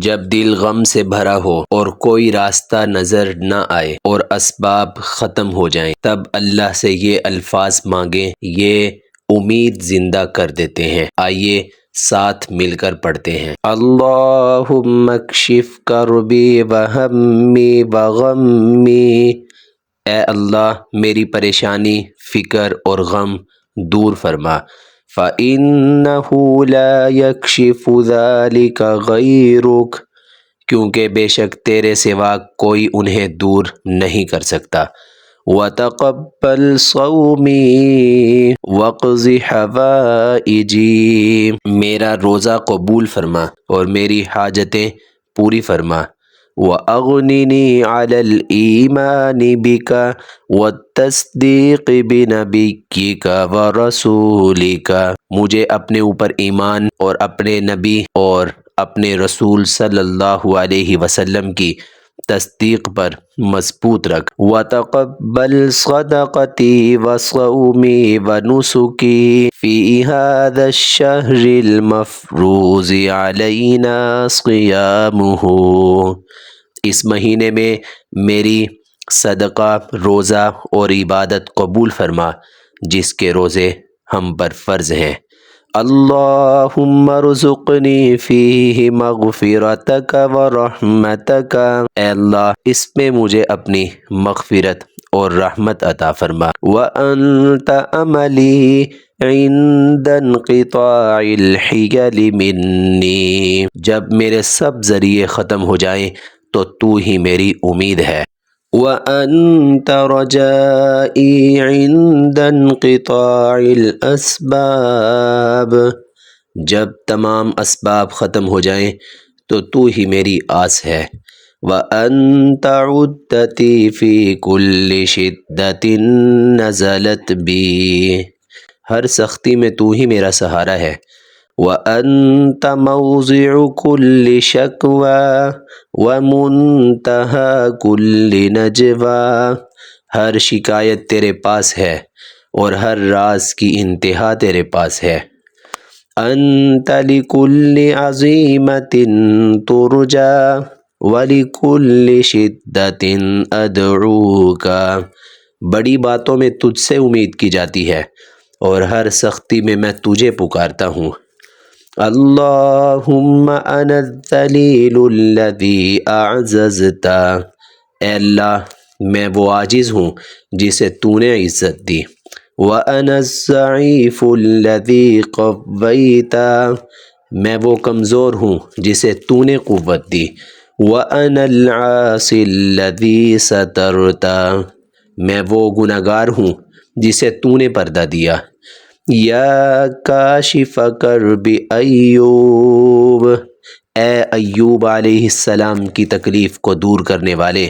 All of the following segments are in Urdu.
جب دل غم سے بھرا ہو اور کوئی راستہ نظر نہ آئے اور اسباب ختم ہو جائیں، تب اللہ سے یہ الفاظ مانگیں، یہ امید زندہ کر دیتے ہیں۔ آئیے ساتھ مل کر پڑھتے ہیں۔ اللہم اکشف کربی وہمی وغمی، اے اللہ میری پریشانی، فکر اور غم دور فرما۔ فَإِنَّهُ لَا يَكْشِفُ ذَلِكَ غَيْرُكَ، کیونکہ بے شک تیرے سوا کوئی انہیں دور نہیں کر سکتا۔ وَتَقَبَّلْ صَوْمِي وَاقْضِ حَوَائِجِي، میرا روزہ قبول فرما اور میری حاجتیں پوری فرما۔ وَأَغْنِنِي عَلَى الْإِيمَانِ بِكَ وَالتَّصْدِيقِ بِنَبِيِّكَ وَرَسُولِكَ، مجھے اپنے اوپر ایمان اور اپنے نبی اور اپنے رسول صلی اللہ علیہ وسلم کی تصدیق پر مضبوط رکھ۔ وَتَقَبَّلْ صَدَقَتِي وَصَوْمِي وَنُسُكِي فِي هَذَا الشَّهْرِ الْمَفْرُوضِ عَلَيْنَا صِيَامُهُ، اس مہینے میں میری صدقہ، روزہ اور عبادت قبول فرما جس کے روزے ہم پر فرض ہیں۔ اللہم ارزقنی فیہ مغفرتک ورحمتک، اے اللہ اس میں مجھے اپنی مغفرت اور رحمت عطا فرما۔ وانت عملی عند انقطاع الحیل منی، جب میرے سب ذریعے ختم ہو جائیں تو تو ہی میری امید ہے۔ وَأَنْتَ رَجَائِي عِنْدَ انْقِطَاعِ الْأَسْبَابِ، جب تمام اسباب ختم ہو جائیں تو تو ہی میری آس ہے۔ وَأَنْتَ عُدَّتِي فِي كُلِّ شِدَّةٍ نَزَلَتْ بِي، ہر سختی میں تو ہی میرا سہارا ہے۔ وَأَنْتَ مَوْضِعُ كُلِّ شَكْوَى وَمُنْتَهَى كُلِّ نَجْوَى، ہر شکایت تیرے پاس ہے اور ہر راز کی انتہا تیرے پاس ہے۔ أَنْتَ لِكُلِّ عَزِيمَةٍ تُرْجَى وَلِكُلِّ شِدَّةٍ أَدْعُوكَ، بڑی باتوں میں تجھ سے امید کی جاتی ہے اور ہر سختی میں میں تجھے پکارتا ہوں۔ اللہم انا الذلیل الذی اعززت، اے اللہ میں وہ عاجز ہوں جسے تو نے عزت دی۔ وَأَنَا الضَّعِيفُ الَّذِي قَوَّيْتَ، میں وہ کمزور ہوں جسے تو نے قوت دی۔ وَأَنَا الْعَاصِي الَّذِي سَتَرْتَ، میں وہ گنہگار ہوں جسے تو نے پردہ دیا۔ یا کاشف کرب ایوب، اے ایوب علیہ السلام کی تکلیف کو دور کرنے والے۔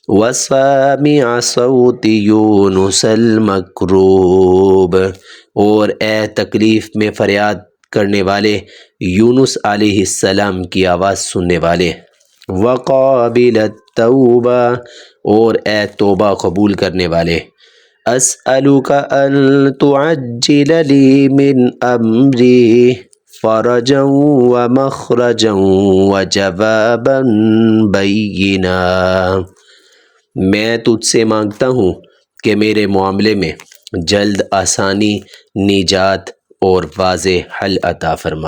وسامع صوت یونس المکروب، اور اے تکلیف میں فریاد کرنے والے یونس علیہ السلام کی آواز سننے والے۔ وقابل التوبہ، اور اے توبہ قبول کرنے والے۔ اسألک ان تعجل لی من امری فرجا ومخرجا وجوابا بینا، میں تجھ سے مانگتا ہوں کہ میرے معاملے میں جلد آسانی، نجات اور واضح حل عطا فرما۔